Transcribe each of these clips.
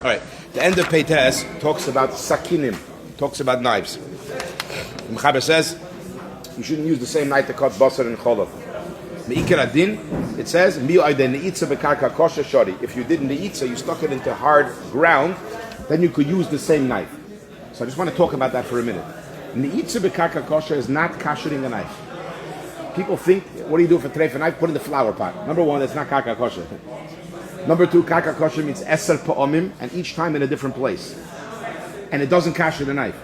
All right, the end of Peites talks about sakinim, talks about knives. The Mechaber says you shouldn't use the same knife to cut basar and cholov. Me'ikar adin, it says if you did ne'itza, you stuck it into hard ground, then you could use the same knife. So I just want to talk about that for a minute. Ne'itza bekarka kosher is not kashering a knife. People think, what do you do for treif a knife? Put it in the flower pot. Number one, it's not karka kosher. Number two, karka kosher means eser pa'omim, and each time in a different place. And it doesn't kasher the knife.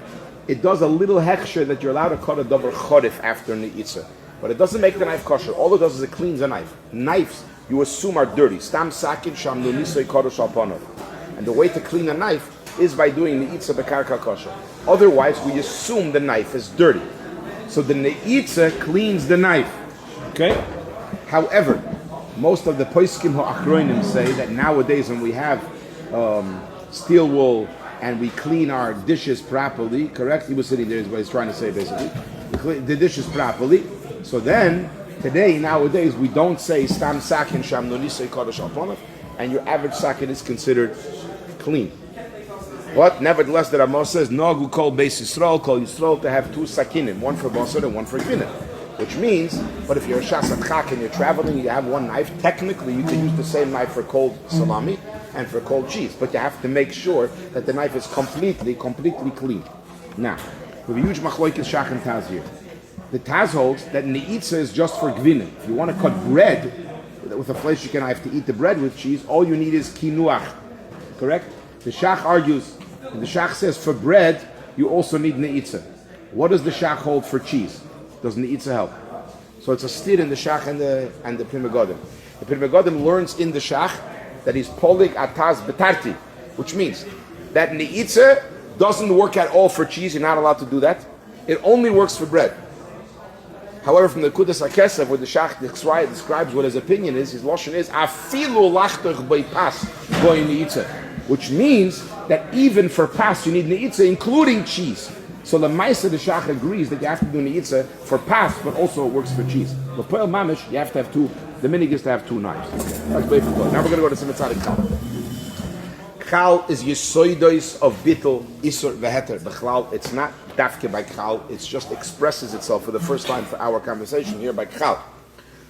It does a little hechsher that you're allowed to cut a davar chodif after ne'itza. But it doesn't make the knife kosher. All it does is it cleans the knife. Knives, you assume, are dirty. Stam sakin sham nunisoi kodesh al panav. And the way to clean a knife is by doing ne'itza bekarka kosher. Otherwise, we assume the knife is dirty. So the ne'itza cleans the knife. Okay? However, most of the poskim ha'achronim say that nowadays when we have steel wool and we clean our dishes properly, correct? He was sitting there is what he's trying to say basically. We clean the dishes properly. So then, today, nowadays, we don't say stam sakin sham nunisei kodesh al panav, and your average sakin is considered clean. But nevertheless, the Rama says, Nagu kol beis Yisrael, kol Yisrael, to have two sakinim, one for basar and one for gvina. Which means, but if you're a shasat chak and you're traveling, you have one knife, technically you can use the same knife for cold salami and for cold cheese. But you have to make sure that the knife is completely clean. Now, we have a huge machloikis shach and taz here. The taz holds that ne'itza is just for gvina. If you want to cut bread with a fleishiken knife to eat the bread with cheese, all you need is kinuach. Correct? The shach argues, and the shach says for bread, you also need ne'itza. What does the shach hold for cheese? Does ne'itza help? So it's a stir in the shach and the Pri Megadim. The Pri Megadim learns in the shach that he's polig ataz betarti, which means that ne'itza doesn't work at all for cheese. You're not allowed to do that. It only works for bread. However, from the Kudas HaKesav, where the shach describes what his opinion is, his lashon is afilu lachtoch beipas boy ne'itza, which means that even for pas you need ne'itza, including cheese. So the Maisa, the Shach agrees that you have to do ne'itza for pas, but also it works for cheese. But poel mamish, you have to have two. The minig is to have two knives. That's basically. Now we're going to go to Siman Chal. Chal is yesoidos of bittul isur veheter. B'chlal, it's not dafke by chal. It just expresses itself for the first time for our conversation here by chal.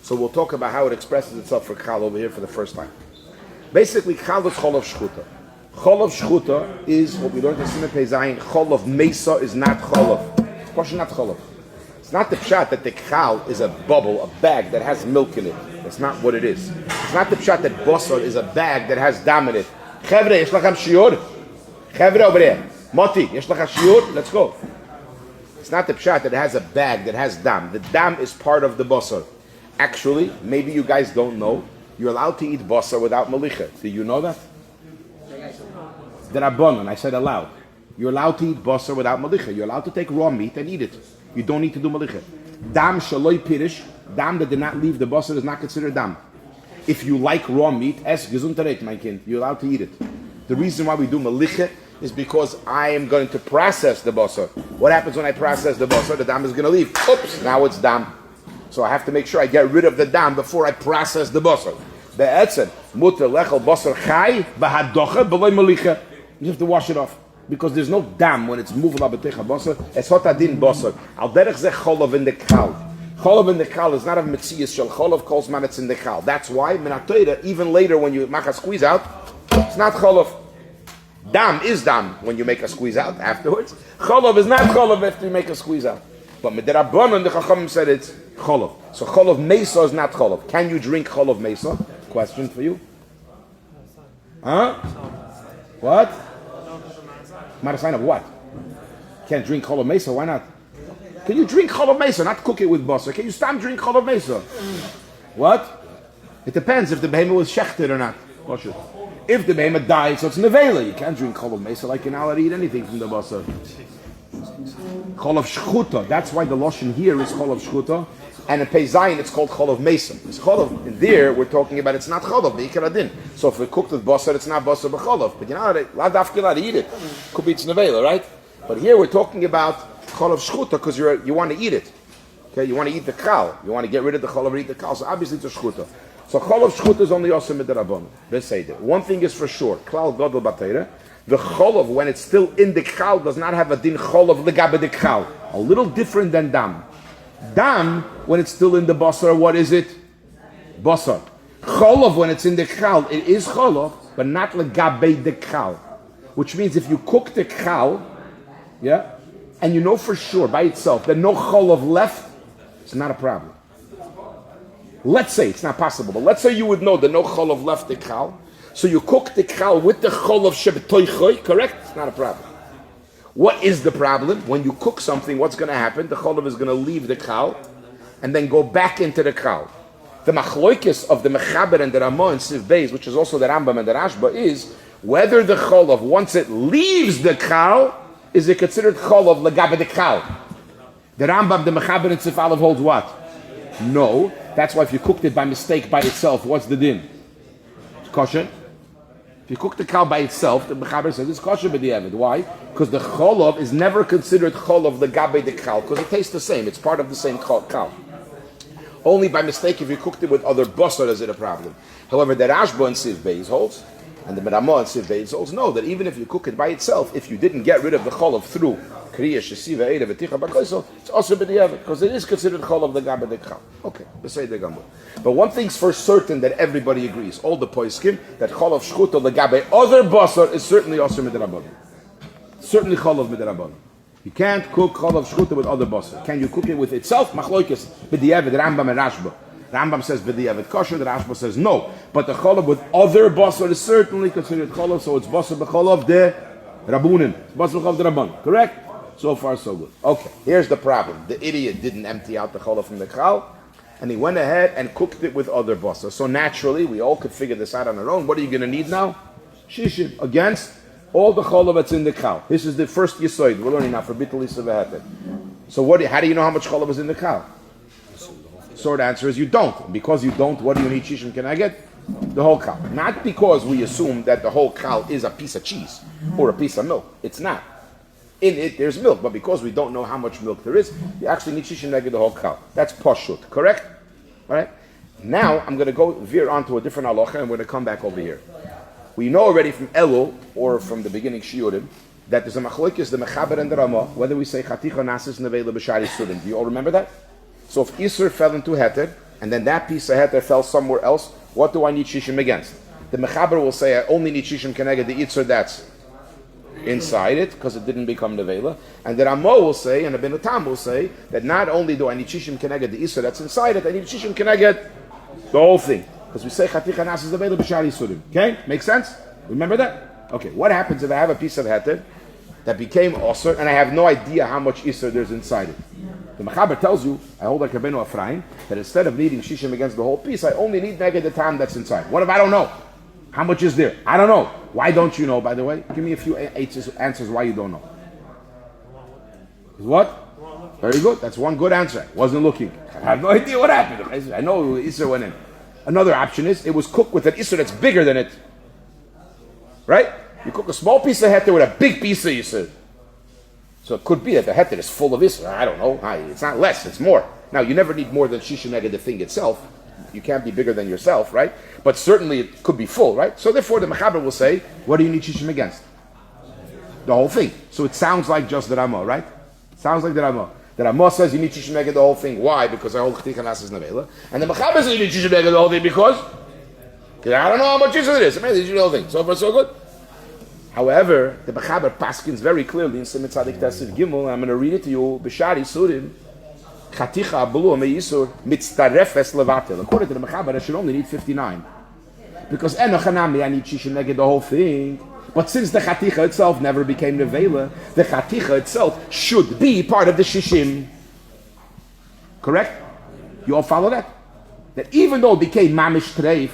So we'll talk about how it expresses itself for chal over here for the first time. Basically, chal is chol of shchuta. Chol of shchuta is what we learned in Siman Pei Zayin. Chol of mesa is not chol of. It's question not chol of. It's not the pshat that the chal is a bubble, a bag that has milk in it. That's not what it is. It's not the pshat that basar is a bag that has dam in it. Chevre, yesh lachem shiur? Chevre over there. Moti, yesh lachem shiur? Let's go. It's not the pshat that it has a bag that has dam. The dam is part of the basar. Actually, maybe you guys don't know, you're allowed to eat basar without malicha. Do you know that? The Rabbanon, I said allowed. You're allowed to eat basar without malicha. You're allowed to take raw meat and eat it. You don't need to do malicha. Dam shaloi pirish, dam that did not leave the basar is not considered dam. If you like raw meat, es gesundheit, my kind, you're allowed to eat it. The reason why we do malicha is because I am going to process the basar. What happens when I process the basar? The dam is going to leave. Oops, now it's dam. So I have to make sure I get rid of the dam before I process the basar. Be'etzem, muter lechel basar chai, b'hadocha, b'loi malicha. You have to wash it off because there's no dam when it's moving up betecha basar. It's hot adin basar. Al derech zeh cholov in the kal. Cholov in the kal is not a metzias shel cholov calls man it's in the kal. That's why minatoida even later when you make a squeeze out, it's not cholov. Dam is dam when you make a squeeze out afterwards. Cholov is not cholov after you make a squeeze out. But midirabanan the chachamim said it's cholov. So cholov mesa is not cholov. Can you drink cholov mesa? Question for you. Huh? What? Sign of what? Can't drink cholov mesa, why not? Can you drink cholov mesa, not cook it with basar? Can you stop drink cholov mesa? What? It depends if the behemoth was shechted or not. If the behemoth died, so it's nevela. You can't drink cholov mesa like you're not allowed to eat anything from the basar. Cholov shchuta, that's why the lashon here is cholov shchuta. And in Pei Zayin, it's called cholov mesa. It's cholov. In there, we're talking about it's not cholov, beikar adin. So if we cooked with basar, it's not basar b'cholov. But you're not allowed to eat it. Could be it's nevela, right? But here we're talking about cholov shchuta because you want to eat it. Okay, you want to eat the kal. You want to get rid of the cholov and eat the kal. So obviously it's a shchuta. So chol of shchut is only also midrabanan. Beseder. One thing is for sure. Klal gadol b'Torah. The chol of when it's still in the kal does not have a din chol of legabe the kal. A little different than dam. Dam when it's still in the basar, what is it? Basar. Chol of when it's in the kal, it is chol of, but not legabe the kal. Which means if you cook the kal, yeah, and you know for sure by itself that no chol of left, it's not a problem. Let's say it's not possible, but let's say you would know that no chol of left the kal. So you cook the kal with the chol of shebetoichoy, correct? It's not a problem. What is the problem? When you cook something, what's going to happen? The chol of is going to leave the kal and then go back into the kal. The machloikis of the mechaber and the Ramah and Siv Beis, which is also the Rambam and the Rashba, is whether the chol of, once it leaves the kal, is it considered chol of legabe the kal? The Rambam, the mechaber and Siv Aleph holds what? No. That's why if you cooked it by mistake by itself, what's the din? It's kosher. If you cook the kal by itself, the mechaber says it's kosher b'diavad. Why? Because the cholov is never considered cholov legabe the kal, because it tastes the same. It's part of the same kal. Only by mistake, if you cooked it with other basar, is it a problem. However, the Rashba and Siv Beis holds, and the Ramah and Siv Beis holds, know that even if you cook it by itself, if you didn't get rid of the cholov through kriya shesiva eida v'ticha b'koisel, it's also b'diavad, because it is considered cholov legabe the kal. Okay, let's say the gamur. But one thing's for certain that everybody agrees, all the poiskim, that chol of shchuto legabe other basar is certainly also midrabanan. Certainly chol of midrabanan. You can't cook chol of shchuto with other basar. Can you cook it with itself? Machloikis b'diavad, Rambam and Rashba. Rambam says b'diavad kosher, the Rashba says no. But the chol of with other basar is certainly considered chol of, so it's basar b'chol of the rabunin. It's basar b'chol of the rabban. Correct? So far, so good. Okay, here's the problem. The idiot didn't empty out the chol from the kal, and he went ahead and cooked it with other basar. So naturally, we all could figure this out on our own. What are you going to need now? Shishim against all the chol that's in the kal. This is the first yisoid we're learning now for bittul isav. So how do you know how much chol is in the kal? Short answer is you don't. And because you don't, what do you need shishim keneged? The whole kal. Not because we assume that the whole kal is a piece of cheese or a piece of milk. It's not. In it, there's milk, but because we don't know how much milk there is, you actually need shishim neged the whole kal. That's pashut, correct? All right. Now I'm going to veer onto a different halacha, and we're going to come back over here. We know already from Elul or from the beginning Shiurim that there's a machlokes, the mechaber and the Ramah, whether we say chaticha nasis nevela b'shari sudim. Do you all remember that? So if Isur fell into heter, and then that piece of heter fell somewhere else, what do I need shishim against? The mechaber will say I only need shishim keneged the Isur that's inside it, because it didn't become nevela. And the Ramah will say, and the Ben Tam will say, that not only do I need shishim keneged the Isur that's inside it, I need shishim keneged the whole thing. Because we say chaticha nasis nevela b'shari sudim. Okay? Makes sense? Remember that? Okay, what happens if I have a piece of heter that became osir, and I have no idea how much Isur there's inside it? The Mechaber tells you, I hold like Rabbeinu Ephraim, that instead of needing shishim against the whole piece, I only need neged the tam that's inside. What if I don't know? How much is there? I don't know. Why don't you know, by the way? Give me a few answers why you don't know. What? Very good. That's one good answer. Wasn't looking. I have no idea what happened. I know Isur went in. Another option is, it was cooked with an Isur that's bigger than it. Right? You cook a small piece of heter with a big piece of Isur. So it could be that the heter is full of Isur. I don't know. It's not less, it's more. Now, you never need more than shishim neged the thing itself. You can't be bigger than yourself, right? But certainly it could be full, right? So therefore the Mechaber will say, what do you need shishim against? The whole thing. So it sounds like just the Ramah, right? It sounds like the Ramah. The Ramah says you need shishim neged the whole thing. Why? Because I hold ch'tikha nasis nevela. And the Mechaber says you need shishim neged the whole thing because I don't know how much Isur it is. I mean, the whole thing. So far, so good. However, the Mechaber paskins very clearly in Siman Tzadik Tasiv Gimel. I'm going to read it to you. B'shari surim chaticha abulu me'isur mitztarefes levatel. According to the Mechaber, I should only need 59 because enochanami I need shishim neged the whole thing. But since the chaticha itself never became nevela, the chaticha itself should be part of the shishim. Correct? You all follow that? That even though it became mamish treif,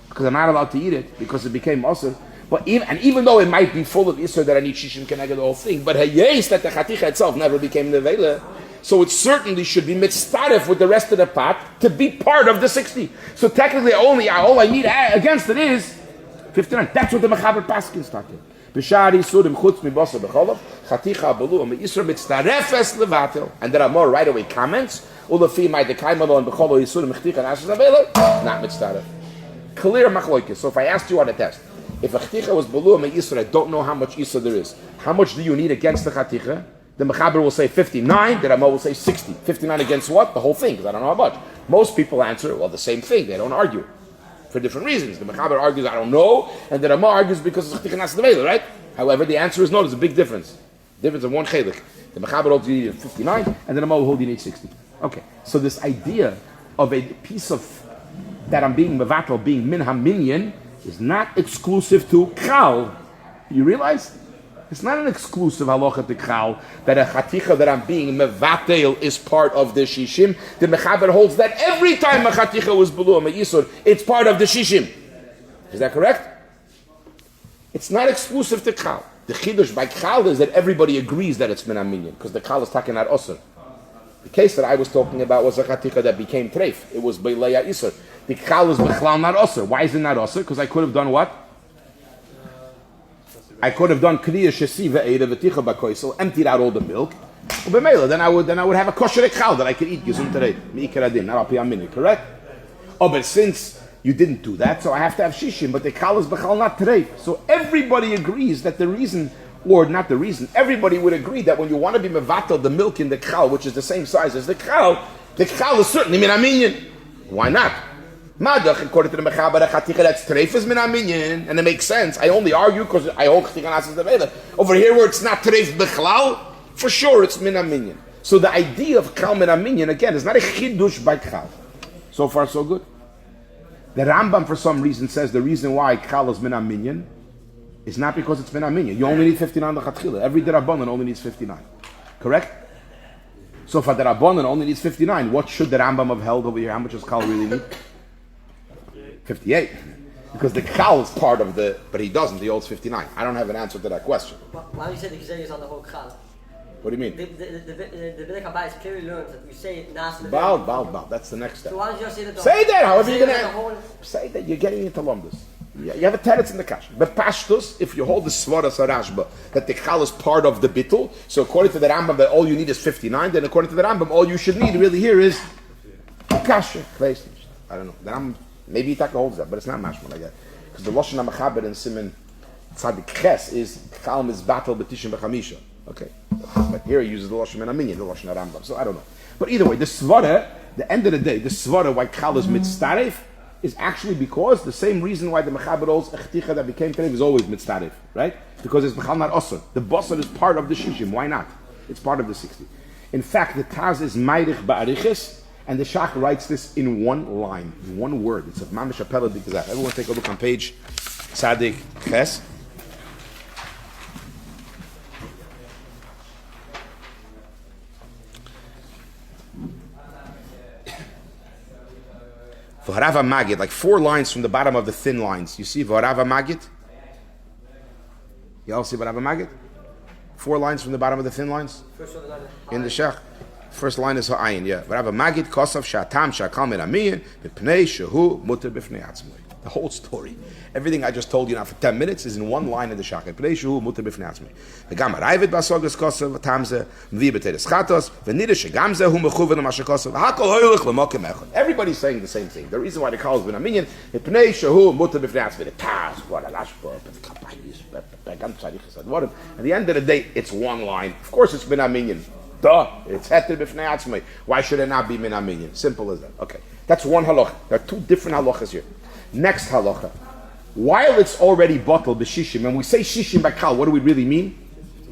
because I'm not allowed to eat it because it became osir. But even though it might be full of Isur that I need shishim keneged the whole thing, but hayes that the chaticha itself never became nevela, so it certainly should be mitztaref with the rest of the pot to be part of the 60. So technically, all I need against it is 59. That's what the Mechaber Paskin started. B'shari surim chutz mi Basar Bechalav chaticha abulu me'isur mitztarefes levatel. And there are more right away comments. Ulafi my dekaimalo and becholo yisurim chticha nasis avela not mitztaref. Clear machloikis. So if I asked you on a test, if a chaticha was below a yisur, I don't know how much yisur there is. How much do you need against the chaticha? The mechaber will say 59, the Rama will say 60. 59 against what? The whole thing, because I don't know how much. Most people answer, well, the same thing. They don't argue for different reasons. The mechaber argues, I don't know, and the Rama argues because it's chaticha nas nevela, right? However, the answer is no. There's a big difference. Difference of one chelik. The mechaber holds you need 59, and the Rama will hold you need 60. Okay, so this idea of a piece of that I'm being mevatel, being min haminyan, is not exclusive to chal. You realize? It's not an exclusive halacha to chal that a chaticha that I'm being mevatel is part of the shishim. The mechaber holds that every time a chaticha was below a yisur, it's part of the shishim. Is that correct? It's not exclusive to chal. The chidush by chal is that everybody agrees that it's min haminyan, because the chal is talking out osir. The case that I was talking about was a chaticha that became treif. It was beileya isur. The chal is bechlal not osir. Why is it not osir? Because I could have done what? I could have done kriya shesiva eida v'ticha b'koisel, emptied out all the milk. Then I would have a kosher chal that I could eat gizum today. Mi'ikar adin, not al pi amini, correct? Oh, but since you didn't do that, so I have to have shishim. But the chal is bechal not today. So everybody agrees that the reason, or not the reason, everybody would agree that when you want to be mevatel the milk in the chal, which is the same size as the chal is certainly min haminyan. Why not? Madach, according to the mechaber, a chaticha that's treif is min haminyan, and it makes sense. I only argue because I hold chaticha nasas devela. Over here where it's not treif bechlal, for sure it's min haminyan. So the idea of chal min haminyan, again, is not a chidush by chal. So far so good. The Rambam for some reason says the reason why chal is min haminyan is not because it's min haminyan. You only need 59 lechatchila. Every derabanan only needs 59. Correct? So if a derabanan only needs 59, what should the Rambam have held over here? How much does chal really need? 58. Because the chal is part of the, but he doesn't, he holds 59. I don't have an answer to that question. Why do you say the Kizay is on the whole chal? What do you mean? The Biblical and Rabbinic clearly learns that we say nas and Bal. That's the next step. So why don't you just say that? Say that, however you're going to say that. You're getting into lumbus. You have a teretz in the kasha. But pashtus, if you hold the svara sarashba, that the chal is part of the bittul, so according to the Rambam that all you need is 59, then according to the Rambam all you should need really here is kasha. I don't know. The Rambam, maybe Itaka holds that, but it's not mashma like that. Because the Lashon HaMachaber in Siman Tzadik Ches is chal mizbatel b'tishim b'chamisha. Okay. But here he uses the Lashon Menaminyan, the Lashon Rambam. So I don't know. But either way, the svara, the end of the day, the svara why chal is mitztaref is actually because the same reason why the mechaber holds a chticha that became treif is always mitztaref, right? Because it's b'chal not osur. The basar is part of the shishim. Why not? It's part of the 60. In fact, the Taz is mayrich ba'ariches, and the Shach writes this in one line, in one word. It's a mamish apela d'gazach. Everyone take a look on page Tzadik Ches. V'harava magid, like 4 lines from the bottom of the thin lines. You see v'harava magid? You all see v'harava magid? 4 lines from the bottom of the thin lines? In the Shach. First line is ha'ayin, yeah. V'harava magid kosav sha'atam sha'akal min hamiyin b'pnei shehu muter b'fnei atzmoi. The whole story. Everything I just told you now for 10 minutes is in one line in the Shach. B'pnei shehu muter b'fnei atzmoi. V'gam ha'rayvet b'asogres kosav v'tamze v'vi b'teres chatos v'nida shegamze hu mechuven l'mashe kosav v'hakol hoylech l'mokem echad. Everybody's saying the same thing. The reason why the call is b'naminyan b'pnei shehu muter b'fnei atzmoi. The taz, what a lashbo, at the end of the day, it's one line. Of course it's b'naminyan. Duh, it's heter b'fnei atzmai. Why should it not be min haminyan? Simple as that. Okay, that's one halacha. There are 2 different halachas here. Next halacha. While it's already bottled b'shishim, and we say shishim by kal, what do we really mean?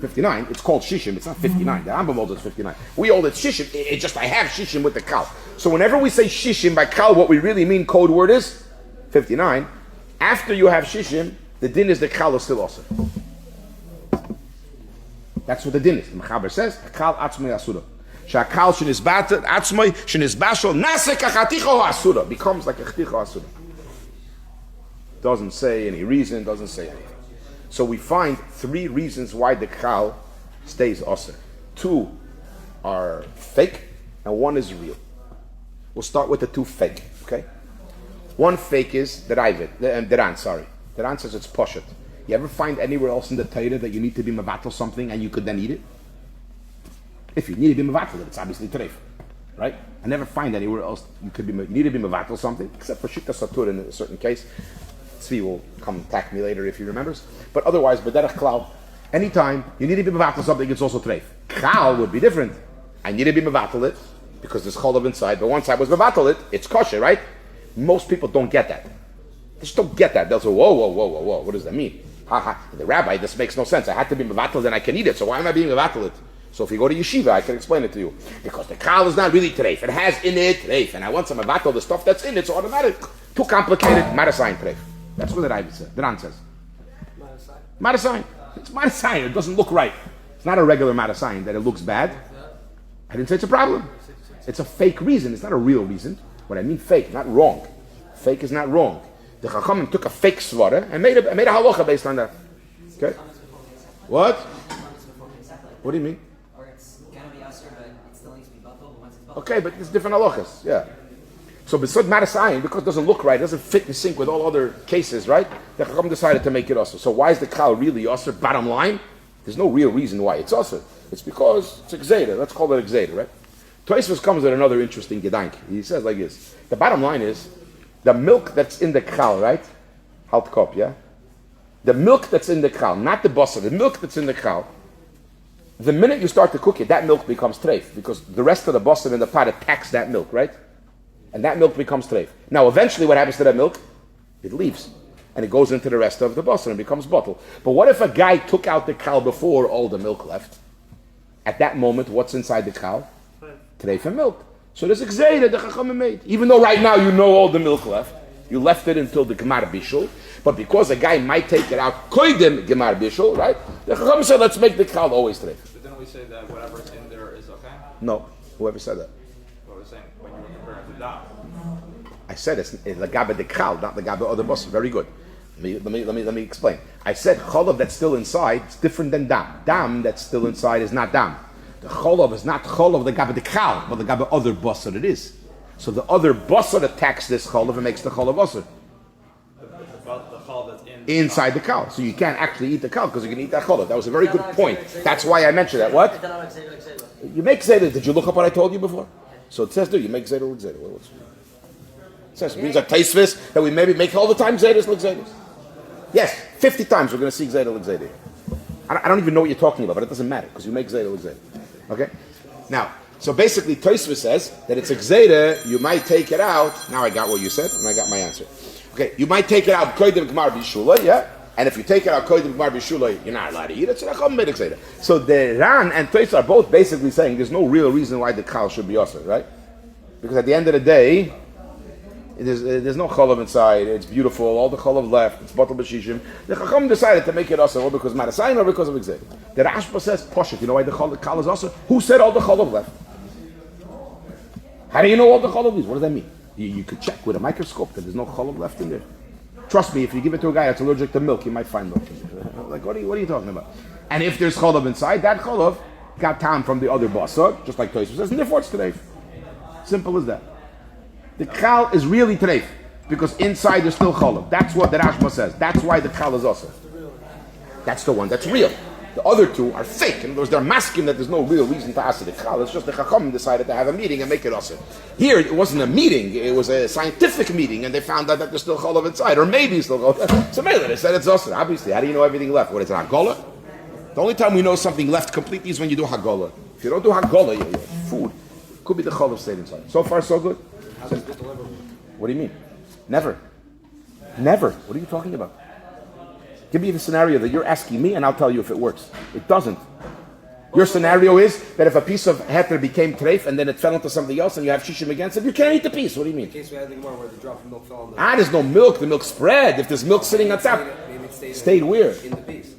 59. It's called shishim. It's not 59. The Rambam holds it's 59. We hold it shishim. It's just I have shishim with the kal. So whenever we say shishim by kal, what we really mean, code word is 59. After you have shishim, the din is the kal is still also. That's what the din is. The Mechaber says, "Kal atzmei asura." Shakal shenisbat atzmei shenisbashol nasek achaticho asura becomes like a chaticho asura. Doesn't say any reason. Doesn't say anything. So we find 3 reasons why the kal stays asur. 2 are fake, and 1 is real. We'll start with the 2 fake. Okay. 1 fake is the Ran. Sorry, the Ran says it's poshet. You ever find anywhere else in the Torah that you need to be mevatel something and you could then eat it? If you need to be mevatel it, it's obviously treif, right? I never find anywhere else you need to be mevatel something, except for shita satur in a certain case. Tzvi will come attack me later if he remembers. But otherwise, b'derech klal, anytime you need to be mevatel something, it's also treif. Chal would be different. I need to be mevatel it because there's cholav inside. But once I was mevatel it, it's kosher, right? Most people don't get that. They just don't get that. They'll say, whoa. What does that mean? The rabbi, this makes no sense. I had to be mevatel, then I can eat it. So why am I being mevatel it? So if you go to yeshiva, I can explain it to you. Because the chal is not really treif. It has in it treif. And I want some mevatel, the stuff that's in it, it's automatic. Too complicated, marasayin treif. That's what the Ran says. The Ran says. Marasayin. It's marasayin. It doesn't look right. It's not a regular marasayin that it looks bad. I didn't say it's a problem. It's a fake reason. It's not a real reason. What I mean fake, not wrong. Fake is not wrong. The Chachamim took a fake svara and made a halacha based on that. Okay? What? What do you mean? Or it's gonna be usher, but it still needs to be bottled once it's bottled. Okay, but it's different halachas. Yeah. So besod marasayin, because it doesn't look right, it doesn't fit in sync with all other cases, right? The Chacham decided to make it usher. So why is the chal really usher? Bottom line, there's no real reason why it's usher. It's because it's exeda. Let's call it exeda, right? Tosfos comes with another interesting gedank. He says like this: the bottom line is the milk that's in the chal, right? Halt kop, yeah. The milk that's in the chal, not the basar. The milk that's in the chal. The minute you start to cook it, that milk becomes treif because the rest of the basar in the pot attacks that milk, right? And that milk becomes treif. Now, eventually, what happens to that milk? It leaves, and it goes into the rest of the basar and becomes bottle. But what if a guy took out the chal before all the milk left? At that moment, what's inside the chal? Treif and milk. So there's exeda the Chachamim made. Even though right now you know all the milk left, you left it until the gemar bishul. But because a guy might take it out, koydem gemar bishul, right? The Chachamim said, let's make the chal always treif. But didn't we say that whatever's in there is okay? No, whoever said that. What was saying when you were comparing to dam? I said it's lagabe de chal, not lagabe other basar. Very good. Let me explain. I said cholav that's still inside is different than dam. Dam that's still inside is not dam. The cholav is not cholav lagabe de chal, but lagabe other basar it is. So the other basar attacks this cholav and makes the cholav basar. The chal that's inside the chal. So you can't actually eat the chal because you can eat that cholav. That was a very good point. That's why I mentioned that. What? You make zeder. Did you look up what I told you before? So it says there, you make zeder look zeder. It says it means like Tosfos that we maybe make all the time zeders look zeders. Yes, 50 times we're going to see zeder look zeder. I don't even know what you're talking about, but it doesn't matter because you make zeder look zeder. Okay? Now, so basically Tosfos says that it's exeda, you might take it out. Now I got what you said and I got my answer. Okay, you might take it out koydem gemar bishula, yeah? And if you take it out koydem gemar bishula, you're not allowed to eat it. So the Ran and Tosfos are both basically saying there's no real reason why the chal should be usher, right? Because at the end of the day, there's no cholav inside. It's beautiful. All the cholav left. It's batal b'shishim. The Chacham decided to make it usher, or because marasayin, or because of exed. The Rashba says poshut. You know why the chal is usher? Who said all the cholav left? How do you know all the cholav is? What does that mean? You could check with a microscope that there's no cholav left in there. Trust me, if you give it to a guy that's allergic to milk, you might find milk in there. Like, what are you talking about? And if there's cholav inside, that cholav got time from the other basar, just like Tosfos says, and therefore it's treif. Simple as that. The chal is really treif because inside there's still cholav. That's what the Rashba says. That's why the chal is also. That's the one that's real. The other two are fake. In other words, they're masking that there's no real reason to ask the chal. It's just the Chacham decided to have a meeting and make it also. Here, it wasn't a meeting. It was a scientific meeting, and they found out that there's still cholav inside, or maybe still cholav. So maybe they said it's also. Obviously, how do you know everything left? What is it, Hagolah? The only time we know something left completely is when you do Hagolah. If you don't do Hagolah, your food could be the cholav stayed inside. So far, so good. What do you mean? Never. What are you talking about? Give me the scenario that you're asking me and I'll tell you if it works. It doesn't. Your scenario is that if a piece of heter became treif and then it fell into something else and you have shishim against it, you can't eat the piece. What do you mean? In case we had anything more where the drop of milk fell on the... There's no milk. The milk spread. If there's milk sitting on top, stayed where? In the piece.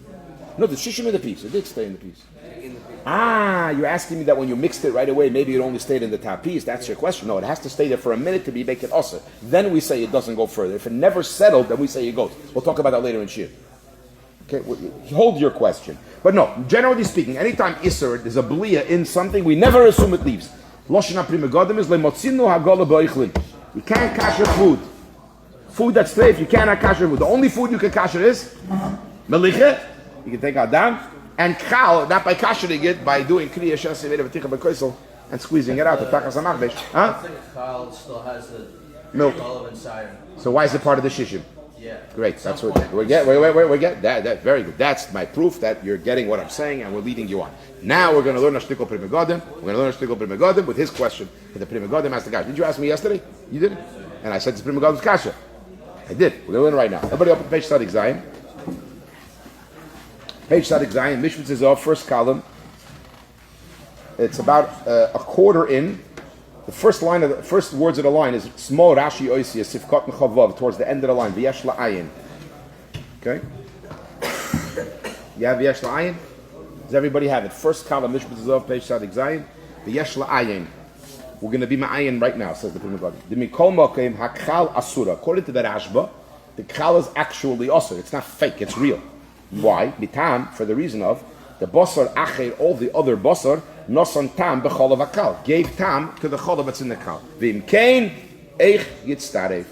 No, the shishim in the piece. It did stay in the piece. In the piece. You're asking me that when you mixed it right away, maybe it only stayed in the top piece. That's your question. No, it has to stay there for a minute to be make it usher. Then we say it doesn't go further. If it never settled, then we say it goes. We'll talk about that later in Shiur. Okay, hold your question. But no, generally speaking, anytime Isser, there's a bliyah in something, we never assume it leaves. Loshana prima godim is lemotzinu hagola ba'ichlin. You can't kasher food. Food that's treif, you cannot kasher food. The only food you can kasher is melicha. You can take out down. And chal, not by kashering it, by doing kriya shasi v'ticha b'koisel, and squeezing it out. The takas hamachbesh. Huh? I think a child still has the Milk. olive inside. So why is it part of the shishim? Yeah. Great. That's what we get. We get that. Very good. That's my proof that you're getting what I'm saying, and we're leading you on. Now we're going to learn a shtickle Pri Megadim. We're going to learn a shtickle Pri Megadim with his question. With the Pri Megadim asked the guy, did you ask me yesterday? You didn't. And I said it's Pri Megadim's kasha. I did. We're going to learn right now. Everybody open page Sadik Zion. Page Sadik Zion. Mishpat is off. First column. It's about a quarter in. The first words of the line is Smo Rashi Oisia Sifkat Mechavav towards the end of the line. V'yesh la'ayin. Okay. You have V'yesh la'ayin. Does everybody have it? First column, Mishpat Zov, page Sadik Zayin. V'yesh la'ayin. We're going to be ma'ayin right now, says the Pri Megadim. The Mikol Mokem Hakal Asura. According to the Rashba, the Kal is actually Asur. It's not fake. It's real. Why? Bitam, for the reason of the Basar Acher, all the other Basar. Nosan tam becholav akal, gave tam to the cholav that's in the kal. Vim kain eich yitztaref.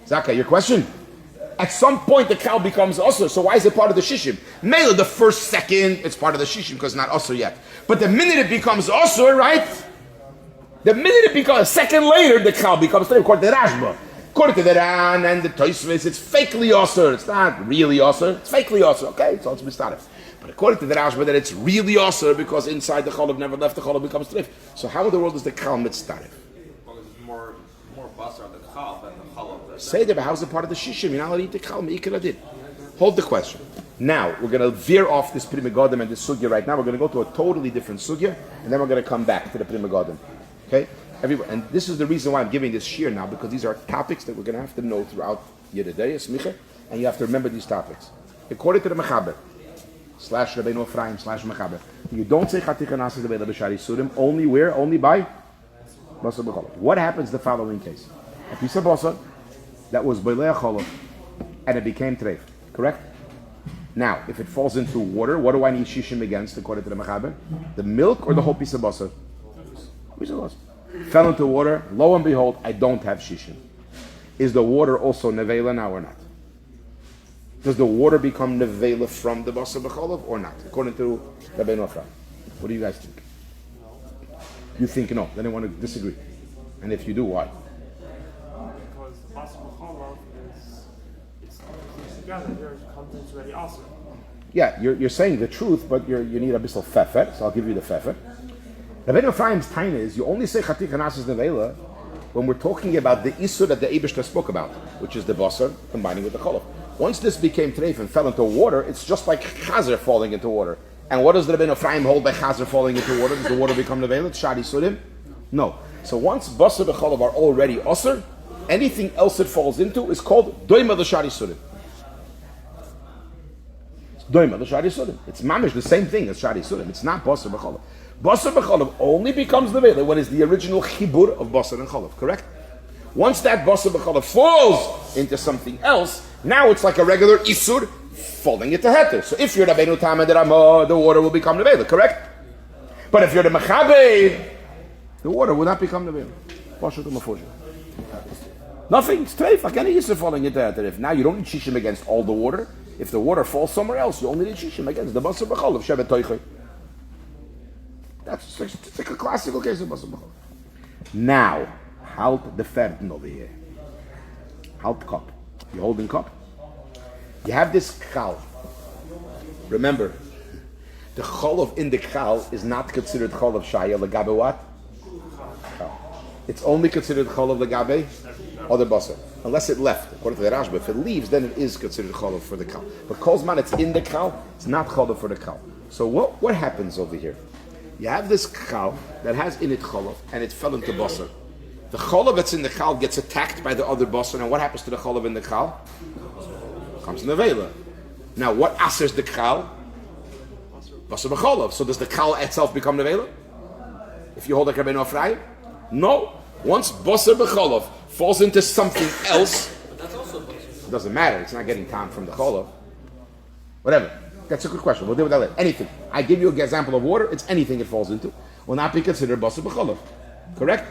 Zaka, your question? At some point the kal becomes usher, so why is it part of the shishim? Mela, the first second, it's part of the shishim because it's not usher yet. But the minute it becomes usher, right? The minute it becomes, a second later, the kal becomes usher, according to the Rashba. According to the Ran and the Tosfos, it's fakely usher. It's not really usher, it's fakely usher. Okay, so it's mistaref. But according to the Rashba, that it's really also because inside the cholav never left, the cholav becomes trif. So how in the world is the kal mitztarif? Because it's more basar on the chal than the chalav. Say that, but how's it part of the shishim? You're not allowed to eat the kal, me'ikra did. Hold the question. Now, we're going to veer off this Pri Megadim and this sugya right now. We're going to go to a totally different sugya, and then we're going to come back to the Pri Megadim. Okay? And this is the reason why I'm giving this shiur now, because these are topics that we're going to have to know throughout Yoreh De'ah, Smicha, and you have to remember these topics. According to the Mechaber, / Rabbeinu Ephraim / Mechaber. You don't say Chatika Nasas Devela B'Shari Surim, only where? Only by Basar Bechalav. What happens the following case? A piece of basar that was B'Leach Cholav and it became treif, correct? Now, if it falls into water, what do I need shishim against according to the Mechaber? The milk or the whole piece of basar? Piece of basar. Fell into water, lo and behold, I don't have shishim. Is the water also nevela now or not? Does the water become nevela from the Basar Bechalav or not? According to Rabbeinu Ephraim. What do you guys think? You think no. Then I want to disagree. And if you do, why? Because the Basar Bechalav it's together. There's contents already also. Yeah, you're saying the truth, but you need a bissel fefer, so I'll give you the fefer. Rabbeinu Ephraim's time is, you only say Chatik Hanasas nevela when we're talking about the Isur that the Eibishter spoke about, which is the Basar combining with the Cholav. Once this became treif and fell into water, it's just like chazer falling into water. And what does the Rabbeinu Ephraim hold by chazer falling into water? Does the water become nevela? It's shadi surim? No. So once basar bechalav are already osir, anything else it falls into is called doima the shadi surim. Doima the shadi surim. It's mamish the same thing as shadi surim. It's not basar bechalav. Basar bechalav only becomes nevela when it's the original chibur of basar and chalav. Correct? Once that basar bechalav falls into something else, now it's like a regular isur falling into heter. So if you're the Rabbeinu Tam and the Ramah, the water will become nevela, correct? But if you're the Mechaber, the water will not become nevela. Nothing, it's treif, like any isur falling into heter. If now you don't need shishim against all the water, if the water falls somewhere else, you only need shishim against the basar bechalav, shevet toichei. It's like a classical case of basar bechalav. Now, halt the ferden over here. Halt cup. You're holding cup. You have this chal. Remember, the cholav in the chal is not considered cholav shaya legabe what? Chal. It's only considered cholav legabe other basar, unless it left. According to the Rashba, if it leaves, then it is considered cholav for the chal. But kolzman, it's in the chal. It's not cholav for the chal. So what happens over here? You have this chal that has in it cholav, and it fell into basar. The cholav that's in the chal gets attacked by the other basar, and what happens to the cholav in the chal? Comes in the vela. Now, what asers the chal? Basar bechalav. So does the chal itself become the vela? If you hold like Rabbeinu Ephraim? No. Once basar bechalav falls into something else, it doesn't matter. It's not getting time from the cholav. Whatever. That's a good question. We'll deal with that later. Anything. I give you an example of water. It's anything it falls into. Will not be considered basar bechalav. Correct?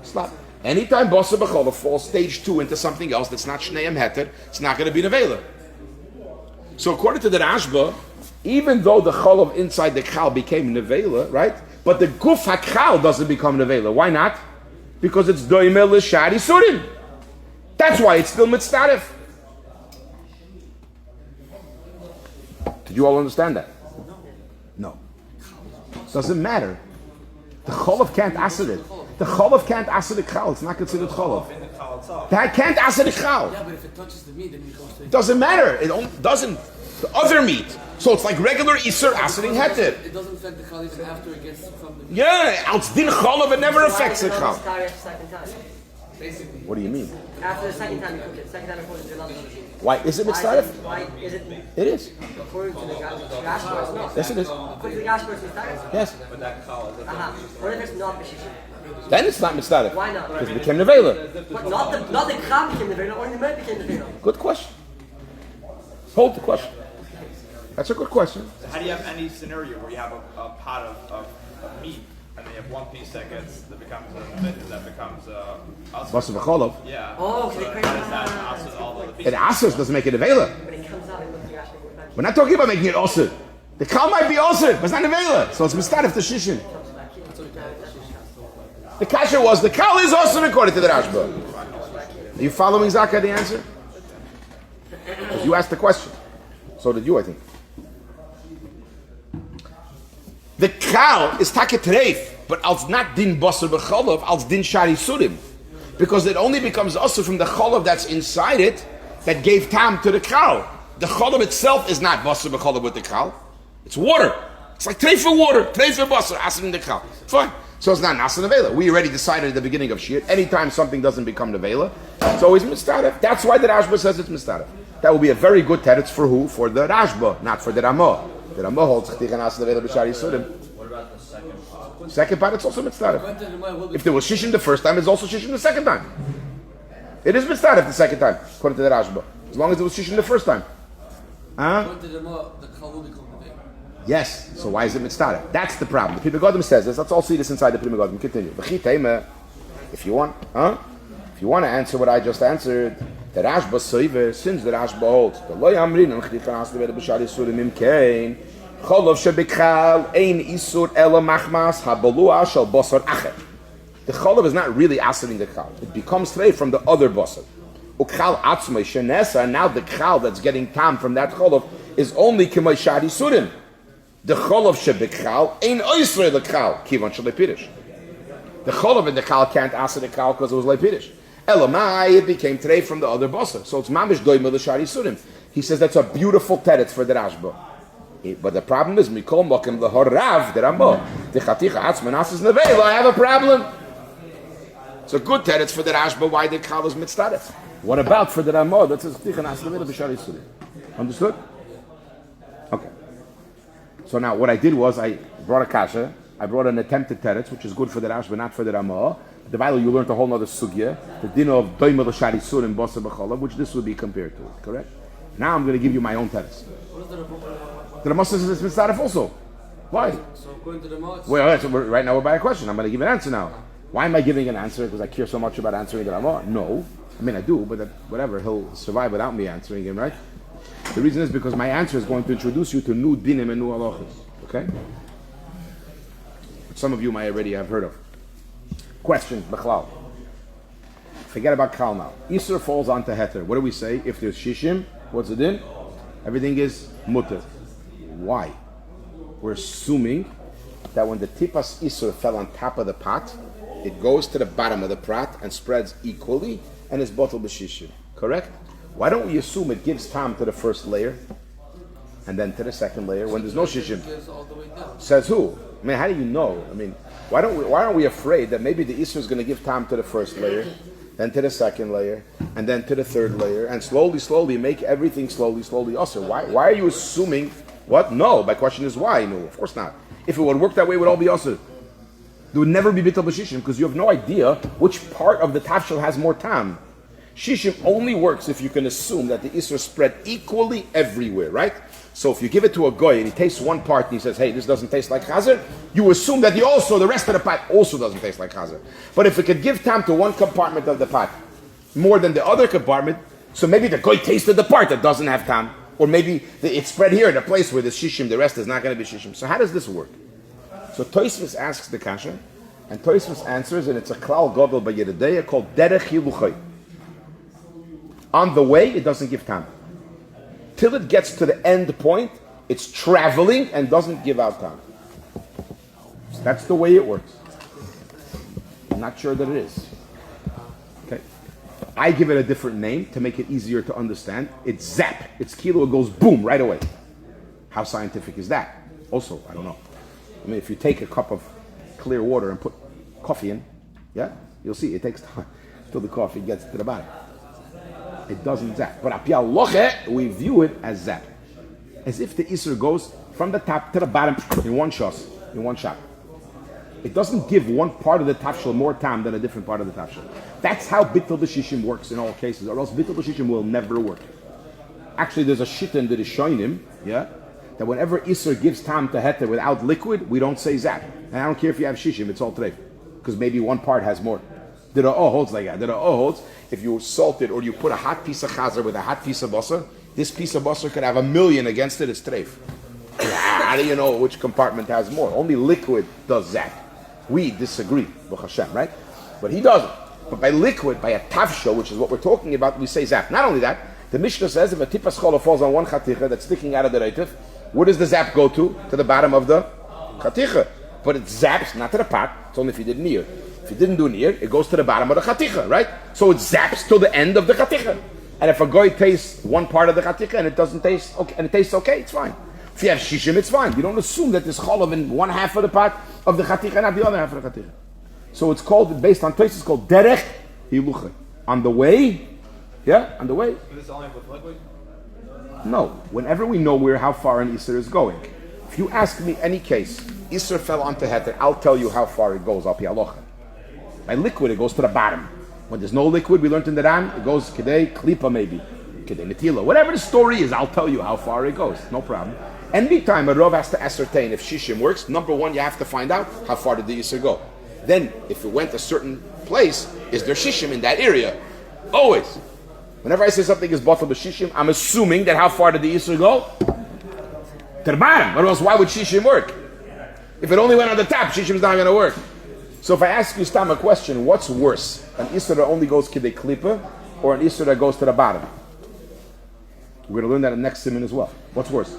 Stop. Anytime basar bechalav falls stage 2 into something else that's not shneim heter, it's not going to be nevela. So according to the Rashba, even though the chalav inside the chal became nevela, right? But the guf hakal doesn't become nevela. Why not? Because it's doimel l'shari surim. That's why it's still mitzdaref. Did you all understand that? No. Doesn't matter. The cholav can't asid it. The cholav can't asid the chal. It's not considered cholav. That can't asid the chal. Yeah, but if it touches the meat, then it goes to... Doesn't matter. It doesn't. The other meat. So it's like regular Isser asiding heter. It doesn't affect the chal even after it gets from the meat. Yeah, als din cholav, it never affects the chal. Second time. Basically. What do you mean? After the second time you cook it, second time you cook it, you're not going to eat. Why is it mitzdaref? Why is it? It is. According to the Gashbar, it's not. Yes, it is. According to the Gashbar, it's mitzdaref. Yes. But that call is What if it's not b'shishim? Then it's not mitzdaref. Why not? Because it became nevela. But not the crab became the veil, only the meat became the veil. Good question. Hold the question. That's a good question. So how do you have any scenario where you have a pot of meat and then you have one piece that becomes Basar Bechalav. Yeah. Oh, so okay, how great. does that acid all of the pieces? It asers doesn't make it nevela. When it comes out, it looks like Gashbar. We're not talking about making it osir. The kal might be osir, but it's not nevela. So it's mitzdaref to shishim. The kasher was the kal is osir according to the Rashba. Are you following Zaka the answer? Because you asked the question. So did you, I think. The kal is taket treif, but als not din basar b'chalav, als din shari surim. Because it only becomes osir from the chalav that's inside it that gave tam to the kal. The chalav itself is not basar b'chalav with the kal. It's water. It's like treif for water, treif for basar, asr in the kal. Fine. So it's not nasa nevela. We already decided at the beginning of Shiur, anytime something doesn't become nevela, it's always mistaref. That's why the Rashba says it's mistaref. That will be a very good teretz for who? For the Rashba, not for the Ramah. The Ramah holds ch'tichan nasa nevela b'shari surim. What about the second part? Second part, it's also mitzdaref. If there was shishim the first time, it's also shishim the second time. It is mitzdaref the second time, according to the Rashba. As long as it was shishim the first time. Huh? According to the chal will become the veil. Yes. So why is it mitzdaref? That's the problem. The Biblical says this. Let's all see this inside the Biblical. Continue. If you want, If you want to answer what I just answered, the Rashba Soiver, since the Rashba holds, the Lo Yamrin and Chdikan Aslever B'Shari Surim Im Kain, Cholov Shebekal Ein Isur Ela Machmas Habalua Shal Basar Acher. The Cholov is not really asering the Chal. It becomes straight from the other Basar. Ukchal Atzmai Shenesa, now the Chal that's getting tam from that Cholov is only K'may Shari Surim. The Cholov Shebekal Ein Oisrei L'Chal Kivan Shal Lepirish. The Cholov in the Chal can't aser the Chal because it was Lepirish. Elamai, it became trei from the other Basar. So it's Mamish Doimel L'Shari Surim. He says that's a beautiful teretz for the Rashba. But the problem is, Mikol Mokim L'Horav, the Rambo. The Chaticha Atzman Asas Nevela, I have a problem. It's a good teretz for the Rashba, why the Chal is mitzdaref. What about for the Ramah? That's a Chaticha Asas Nevela B'Shari Surim. Understood? Okay. So now what I did was, I brought a kasha, I brought an attempted teretz, which is good for the Rashba, not for the Ramah. The Bible, you learned a whole other sugya, the din of doimel l'shari surim basar b'chalav, which this would be compared to. Correct? Now I'm going to give you my own teretz. The Ramah says it's mitzdaref also. Why? So according to the Ramah, Well, so right now we're by a question. I'm going to give an answer now. Why am I giving an answer? Because I care so much about answering the Ramah? No. I mean, I do, but whatever. He'll survive without me answering him, right? The reason is because my answer is going to introduce you to new dinim and new halachas. Okay? Which some of you might already have heard of. Questions, Bechlal. Forget about Kal now. Isser falls onto Heter. What do we say? If there's Shishim, what's it in? Everything is Mutter. Why? We're assuming that when the Tipas Isser fell on top of the pot, it goes to the bottom of the pot and spreads equally and is bottled with Shishim. Correct? Why don't we assume it gives time to the first layer and then to the second layer when there's no Shishim? Says who? I mean, how do you know? I mean, why aren't we afraid that maybe the Isra is going to give time to the first layer, then to the second layer, and then to the third layer, and slowly make everything slowly also? Why are you assuming what? No, my question is why? No, of course not. If it would work that way, it would all be also. There would never be Bital B'Shishim because you have no idea which part of the tafshil has more tam. Shishim only works if you can assume that the Isra spread equally everywhere, right? So if you give it to a goy and he tastes one part and he says, hey, this doesn't taste like chazer, you assume that the rest of the pot also doesn't taste like chazer. But if it could give time to one compartment of the pot more than the other compartment, so maybe the goy tasted the part that doesn't have tam, or maybe it's spread here in a place where there's shishim, the rest is not going to be shishim. So how does this work? So Tosfos asks the kasha, and Tosfos answers, and it's a klal gadol by Yoreh De'ah called derech hiluchai. On the way, it doesn't give time. Till it gets to the end point, it's traveling and doesn't give out time. So that's the way it works. I'm not sure that it is. Okay. I give it a different name to make it easier to understand. It's zap. It's kilo. It goes boom right away. How scientific is that? Also, I don't know. I mean, if you take a cup of clear water and put coffee in, yeah, you'll see it takes time till the coffee gets to the bottom. It doesn't zap. But api halacha, we view it as zap. As if the Isser goes from the top to the bottom in one shot. It doesn't give one part of the tafshil more time than a different part of the tafshil. That's how Bittul B'Shishim works in all cases, or else Bittul B'Shishim will never work. Actually, there's a shita in the Rishonim, yeah, that whenever Isser gives time to heter without liquid, we don't say zap. And I don't care if you have shishim, it's all treif. Because maybe one part has more. The Ra'ah holds like that. The Ra'ah holds, if you salt it or you put a hot piece of chazer with a hot piece of basar, this piece of basar could have 1,000,000 against it, it's treif. How do you know which compartment has more? Only liquid does zap. We disagree, Baruch Hashem, right? But he doesn't. But by liquid, by a tafsho, which is what we're talking about, we say zap. Not only that, the Mishnah says if a tipas chola falls on one chaticha that's sticking out of the reitif, where does the zap go to? To the bottom of the chaticha. But it zaps, not to the pot. It's only if you did near. If you didn't do near, it goes to the bottom of the chaticha, right? So it zaps till the end of the chaticha. And if a guy tastes one part of the chaticha and it doesn't taste okay, and it tastes okay, it's fine. If you have shishim, it's fine. You don't assume that there's cholav in one half of the pot of the chaticha, not the other half of the chaticha. So it's called, based on taste, it's called derech hiluchai. On the way, yeah, on the way. Is this only with liquid? No, whenever we know how far an Isser is going. If you ask me any case, Isser fell onto heter, I'll tell you how far it goes, al pi halacha. By liquid, it goes to the bottom. When there's no liquid, we learned in the Ran, it goes kedei klipa maybe, kedei netila. Whatever the story is, I'll tell you how far it goes, no problem. Anytime a Rav has to ascertain if shishim works, number one, you have to find out how far did the Isser go. Then, if it went a certain place, is there shishim in that area? Always. Whenever I say something is batal b'shishim, I'm assuming that how far did the Isser go? To the bottom. Or else why would shishim work? If it only went on the top, shishim is not going to work. So if I ask you, Stam, a question, what's worse? An Isser that only goes kidei klipa, or an Isser that goes to the bottom? We're going to learn that in the next Siman as well. What's worse?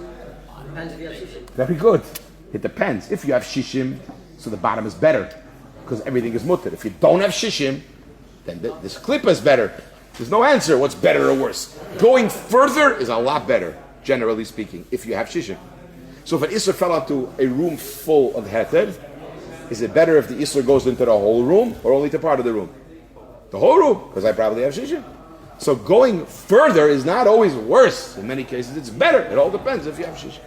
Depends if you have shishim. Very good. It depends. If you have shishim, so the bottom is better, because everything is mutter. If you don't have shishim, then this klipa is better. There's no answer what's better or worse. Going further is a lot better, generally speaking, if you have shishim. So if an Isser fell into a room full of heter, is it better if the Isser goes into the whole room or only to part of the room? The whole room, because I probably have shishim. So going further is not always worse. In many cases, it's better. It all depends if you have shishim.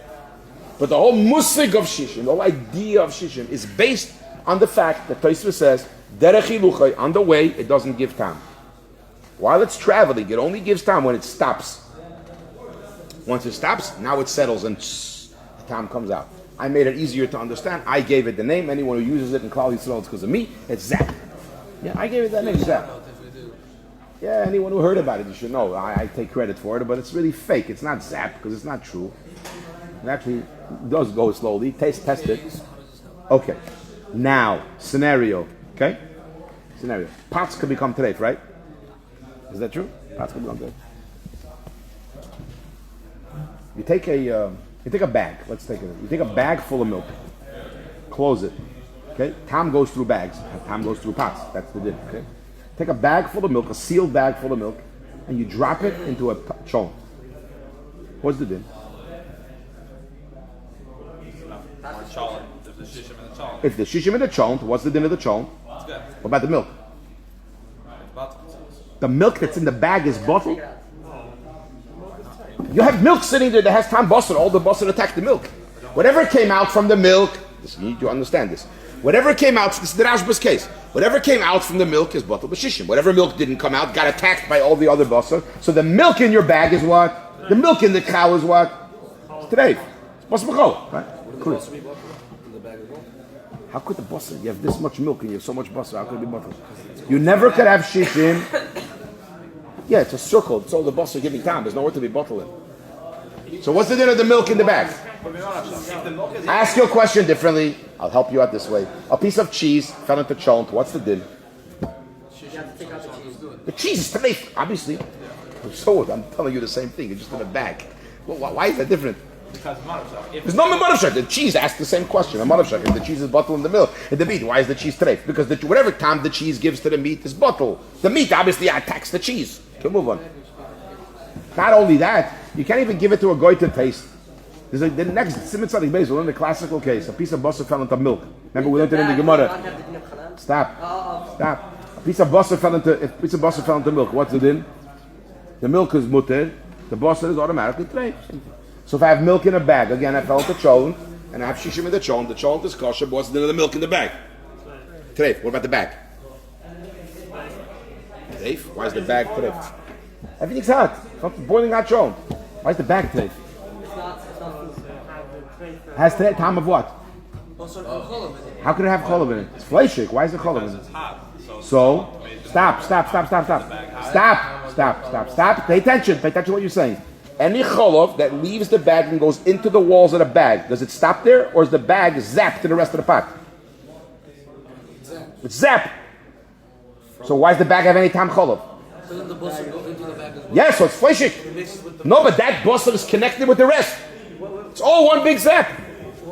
But the whole musig of shishim, the whole idea of shishim, is based on the fact that Tosfos says, derech hiluchai, on the way, it doesn't give time. While it's traveling, it only gives time when it stops. Once it stops, now it settles and the time comes out. I made it easier to understand. I gave it the name. Anyone who uses it in Klal Yisrael, it's because of me. It's Zap. Yeah, I gave it that name, Zap. Yeah, anyone who heard about it, you should know. I take credit for it, but it's really fake. It's not Zap because it's not true. It actually does go slowly. Test it. Okay. Now, scenario. Okay? Scenario. Pots can become treif, right? Is that true? Pots can become treif. You take a bag. Let's take it. You take a bag full of milk. Close it. Okay? Tam goes through bags. Tam goes through pots. That's the din. Okay? Take a bag full of milk, a sealed bag full of milk, and you drop it into a cholent. What's the din? If the shishim in the cholent, what's the din of the cholent? What about the milk? The milk that's in the bag is bottled. You have milk sitting there that has tam basar. All the basar attack the milk. Whatever came out from the milk, you need to understand this. Whatever came out, this is the Rashba's case. Whatever came out from the milk is batal b'shishim. Whatever milk didn't come out got attacked by all the other basar. So the milk in your bag is what? The milk in the cow is what? It's treif. It's basar bechalav, right? Clear. How could the basar? You have this much milk and you have so much basar. How could it be batal? You never could have shishim. Yeah, it's a circle. It's all the basar giving time. There's nowhere to be batal in. So what's the din of the milk in the bag? If the milk is Ask your question differently. I'll help you out this way. A piece of cheese fell into cholent. What's the din? You have to take out the cheese. The cheese is treif, obviously. So I'm telling you the same thing. It's just in a bag. Well, why is that different? because if There's no Maravshak. The cheese asks the same question. A Maravshak. If the cheese is bottled in the milk, in the meat, why is the cheese treif? Because whatever time the cheese gives to the meat is bottled. The meat obviously attacks the cheese. Okay, move on. Not only that, you can't even give it to a goy to taste. There's the next Siman Tzadik Beis, we'll learn the classical case. A piece of basar fell into milk. Remember we learned it in the Gemara. Stop. A piece of basar fell into milk. What's the din? The milk is mutter. The basar is automatically treif. So if I have milk in a bag, again I fell into cholent, and I have shishim in the cholent is kosher, but what's the din of the milk in the bag? Treif. What about the bag? Treif? Why is the bag treif? Everything's hot. It's not boiling hot cholent. Why is the bag treif? Has time of what? How could it have cholov in it? It's fleshik. Why is it cholov in it? it's hot, So, stop. Pay attention to what you're saying. Any cholov that leaves the bag and goes into the walls of the bag, does it stop there, or is the bag zapped to the rest of the pot? It's zapped. So why does the bag have any time cholov? Yes, so it's fleshik. No, but that basar is connected with the rest. It's all one big zap.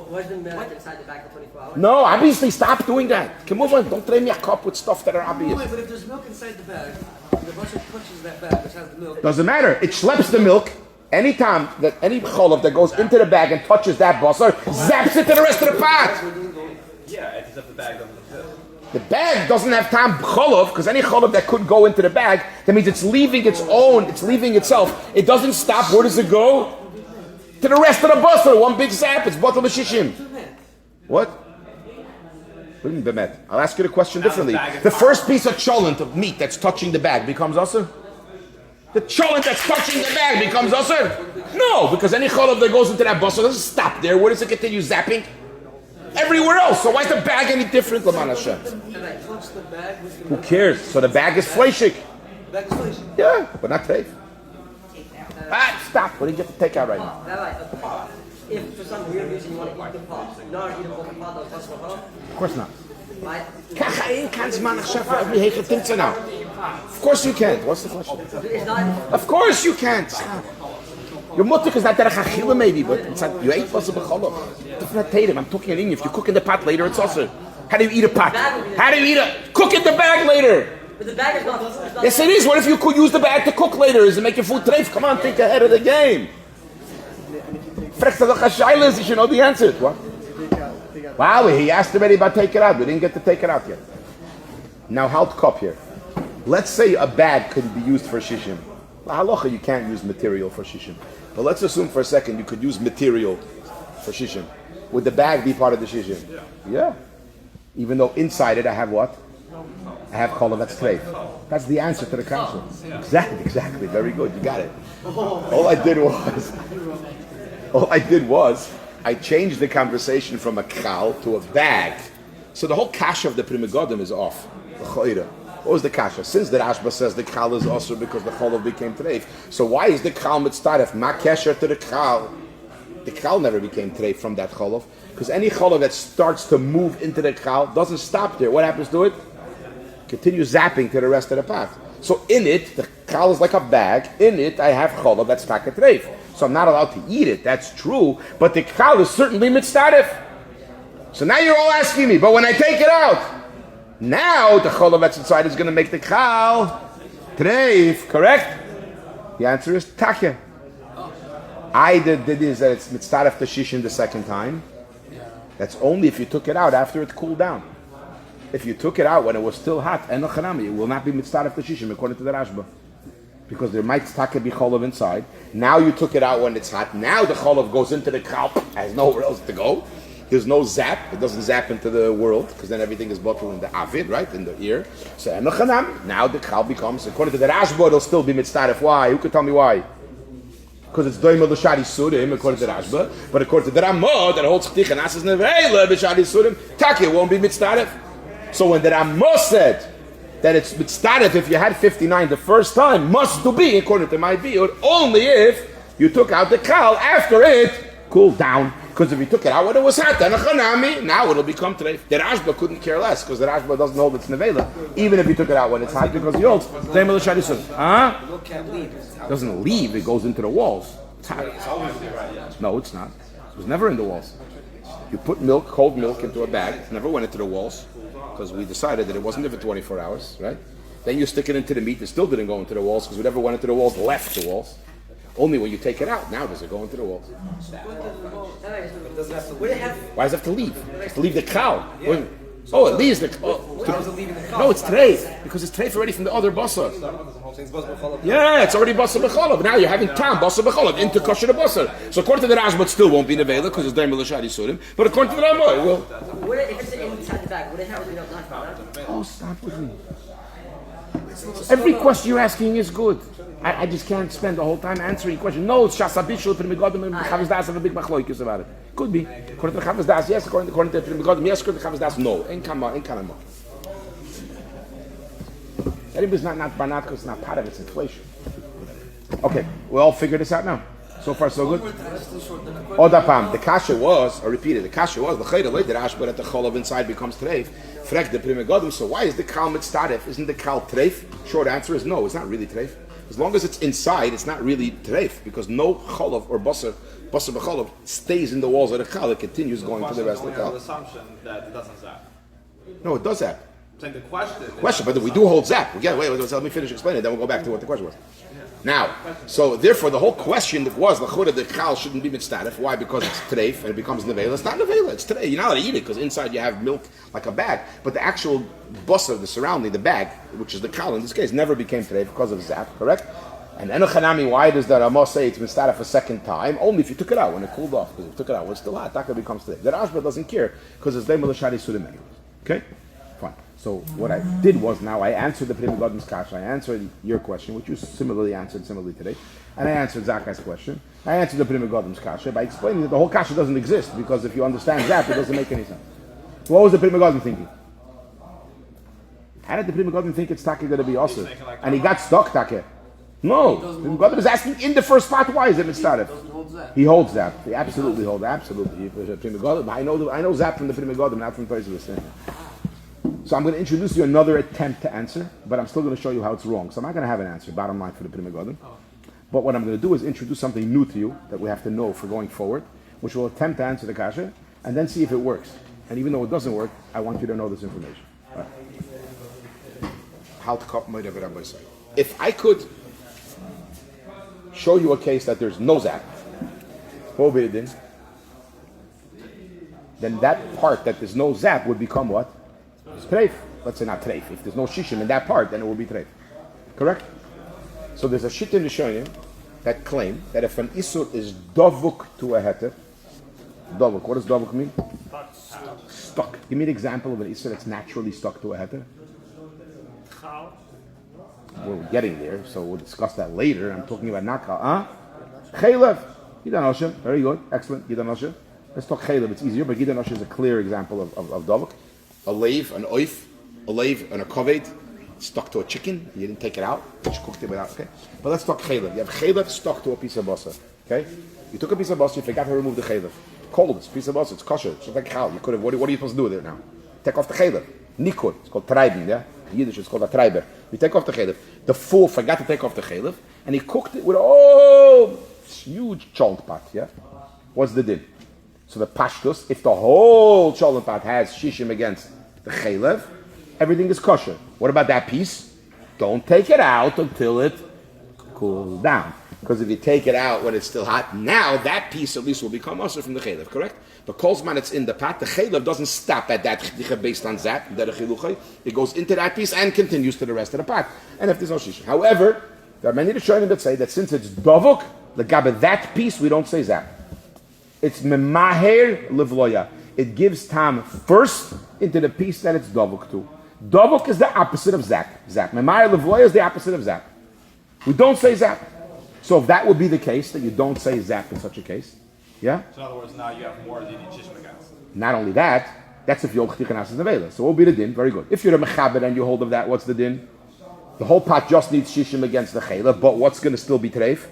Where's the milk inside the bag for 24 hours? No, obviously, stop doing that. Come on, don't train me a cup with stuff that are obvious. Wait, but if there's milk inside the bag, the basar touches that bag, which has the milk. Doesn't matter. It schleps the milk. Anytime that any cholov that goes into the bag and touches that basar, zaps it to the rest of the pot. yeah, it's if the bag doesn't exist. The bag doesn't have time cholov, because any cholov that could go into the bag, that means it's leaving its own, it's leaving itself. It doesn't stop. Where does it go? To the rest of the basar. One big zap. It's batal b'shishim. What? What do you mean bemet? I'll ask you the question differently. The first piece of cholent of meat that's touching the bag becomes usher? The cholent that's touching the bag becomes usher? No, because any cholent that goes into that basar doesn't stop there. Where does it continue zapping? Everywhere else. So why is the bag any different, Laman Hashem? Who cares? So the bag is fleshik. Yeah, but not treif. Stop. What did you have to take out right now? Rabbi, a pot. If for some weird reason you want to eat the pot, you don't eat a whole pot that was possible, huh? Of course not. Right? Of course you can't. What's the question? It's not. Of course you can't. Your mutter is not derech achila maybe, but it's not, you ain't Basar Bechalav. Different tatum. I'm talking in English. If you cook in the pot later, it's also. How do you eat a pot? How do you eat a cook in the bag later? But the bag is not. Yes, it is. What if you could use the bag to cook later? Does it make your food treif? Come on, think ahead of the game. You should know the answer. What? Wow, he asked already about take it out. We didn't get to take it out yet. Now, halt cup here. Let's say a bag could be used for shishim. Halacha, you can't use material for shishim. But let's assume for a second you could use material for shishim. Would the bag be part of the shishim? Yeah. Even though inside it I have what? I have cholov, that's treif. That's the answer to the question. Exactly. Very good. You got it. All I did was I changed the conversation from a kal to a bag. So the whole kasha of the Pri Megadim is off. What was the kasha? Since the Rashba says the kal is also because the cholov became treif. So why is the kal mitzaref? Ma kesher to the kal. The kal never became treif from that cholov. Because any cholov that starts to move into the kal doesn't stop there. What happens to it? Continue zapping to the rest of the pot. So in it, the kal is like a bag. In it, I have cholov that's taka treif. So I'm not allowed to eat it. That's true. But the kal is certainly mitzaref. So now you're all asking me, but when I take it out, now the cholov that's inside is going to make the kal treif, correct? The answer is takya. Either did is that it's mitzaref to shishin the second time. That's only if you took it out after it cooled down. If you took it out when it was still hot, it will not be mitzaref to shishim according to the Rashba. Because there might takya be cholov inside. Now you took it out when it's hot. Now the cholov goes into the kal, has nowhere else to go. There's no zap. It doesn't zap into the world because then everything is bottled in the avid, right, in the ear. So now the kal becomes, according to the Rashba, it'll still be mitzaref. Why? Who could tell me why? Because it's doimel l'shari surim according to the Rashba, but according to the Ramah that holds ch'tichan asas nevela b'shari surim, takya won't be mitzaref. So when the Ramah said that it's mitzaref if you had 59 the first time, must do be according to my view only if you took out the kal after it cool down. Because if you took it out when it was hot, then a chanami, now it'll become treif. The Rashba couldn't care less, because the Rashba doesn't hold it's nevela, even if you took it out when it's hot, because he holds Zayim l'shadisun. The milk can't leave. It doesn't leave, it goes into the walls. It's hot. No, it's not. It was never in the walls. You put milk, cold milk, into a bag. It never went into the walls, because we decided that it wasn't there for 24 hours, right? Then you stick it into the meat, it still didn't go into the walls, because whatever went into the walls left the walls. Only when you take it out, now does it go into the walls. Why does it have to leave? It has to leave the cow. Yeah. Oh, it leaves the cow. How is it leaving the cow? No, it's treif, because it's treif already from the other basar. Yeah, it's already Basar Bechalav. Now you're having tam Basar Bechalav into Kosher Basar. So according to the Rashba, it still won't be nevela because it's Daim L'Shadi Surim. But according to the Rambam, it will. Would it, if it's inside the bag, would it have not? Oh, stop with me. Every question you're asking is good. I just can't spend the whole time answering questions. No, it's Shasabishul, Primigodim, and Chavaz Das have a big machloikis about it. Could be. According to Chavaz Das, yes. According to Primigodim, yes. According to Chavaz Das, no. Ain't kanama. Anybody's not banat because it's not part of its inflation. Okay, we all figured this out now. So far, so good. Odapam, the kasha was, or repeated, the kasha was, the chayda laid the Rashba that the cholav inside becomes treif. Frek the primigodim. So why is the kal mitzaref? Isn't the kal treif? Short answer is no, it's not really treif. As long as it's inside, it's not really treif, because no cholav or basar becholav stays in the walls of the kal. It continues going to the rest of the kal. The assumption that it doesn't zap. No, it does zap. I'm saying the question. But we do hold zap. Again, wait, let me finish explaining it, then we'll go back to what the question was. Now, so therefore the whole question that was the chura the kal shouldn't be mitzaref. Why? Because it's treif and it becomes nevela. It's not nevela, it's treif. You're not allowed to eat it because inside you have milk like a bag. But the actual basar, the surrounding, the bag, which is the kal in this case, never became treif because of zap, correct? And enochanami, why does the Ramah say it's mitzaref a second time? Only if you took it out when it cooled off. Because if you took it out when it's still hot, that becomes treif. The Rashba doesn't care because it's Daim L'Shadi Surim anyway. Okay? Fine. So what I did was now I answered the Pri Megadim's kasha. I answered your question, which you similarly answered today, and I answered Zakai's question. I answered the Pri Megadim's kasha by explaining that the whole kasha doesn't exist because if you understand that, it doesn't make any sense. What was the Pri Megadim thinking? How did the Pri Megadim think it's Taka going to be also? And he got stuck Taka. No, Pri Megadim is asking in the first part why is it mitzaref? He holds that. He absolutely holds. Absolutely. I know Zap from the Pri Megadim, not from the place of the sin. So I'm going to introduce you another attempt to answer, but I'm still going to show you how it's wrong. So I'm not going to have an answer, bottom line, for the Pri Megadim. But what I'm going to do is introduce something new to you that we have to know for going forward, which will attempt to answer the kasha, and then see if it works. And even though it doesn't work, I want you to know this information. All right. If I could show you a case that there's no zap, then that part that there's no zap would become what? It's treif. Let's say not treif. If there's no shishim in that part, then it will be treif. Correct? So there's a shit in the Shonim that claim that if an isur is davuk to a heter, davuk, what does davuk mean? Stuck. Give me an example of an isur that's naturally stuck to a heter. We're getting there, so we'll discuss that later. I'm talking about nakal. Chaylev. Gidan Oshem. Very good. Excellent. Gidan Oshem. Let's talk chaylev. It's easier, but Gidan Oshem is a clear example of davuk. A lave, an oif, a lave, and a koved stuck to a chicken. You didn't take it out. You just cooked it without. Okay. But let's talk chaylev. You have chaylev stuck to a piece of basar. Okay. You took a piece of basar. You forgot to remove the chaylev. Cold. It's a piece of basar. It's kosher. It's like chal. You could have. What are you supposed to do with it now? Take off the chaylev. Nikur. It's called treiben. Yeah. In Yiddish, it's called a treiber. You take off the chaylev. The fool forgot to take off the chaylev, and he cooked it with a huge cholent pot. Yeah. What's the din? So the pashtus, if the whole cholent pot has shishim against the chaylev, everything is kosher. What about that piece? Don't take it out until it cools down. Because if you take it out when it's still hot, now that piece at least will become usher from the chaylev, correct? But kolzman it's in the pot, the chaylev doesn't stop at that chdicha based on zap, it goes into that piece and continues to the rest of the pot. And if there's no shisha. However, there are many Rishonim that say that since it's davuk, the gabe that piece we don't say zap. It's memaher livloya. It gives tam first into the piece that it's davuk to. Davuk is the opposite of zap. Memaher livloya is the opposite of zap. We don't say zap. So if that would be the case, that you don't say zap in such a case, yeah? So in other words, now you have more than you need shishim against. Not only that, that's if you're chtichanas is nevela. So what will be the din? Very good. If you're a mechaber and you hold of that, what's the din? The whole pot just needs shishim against the chayla, but what's going to still be treif?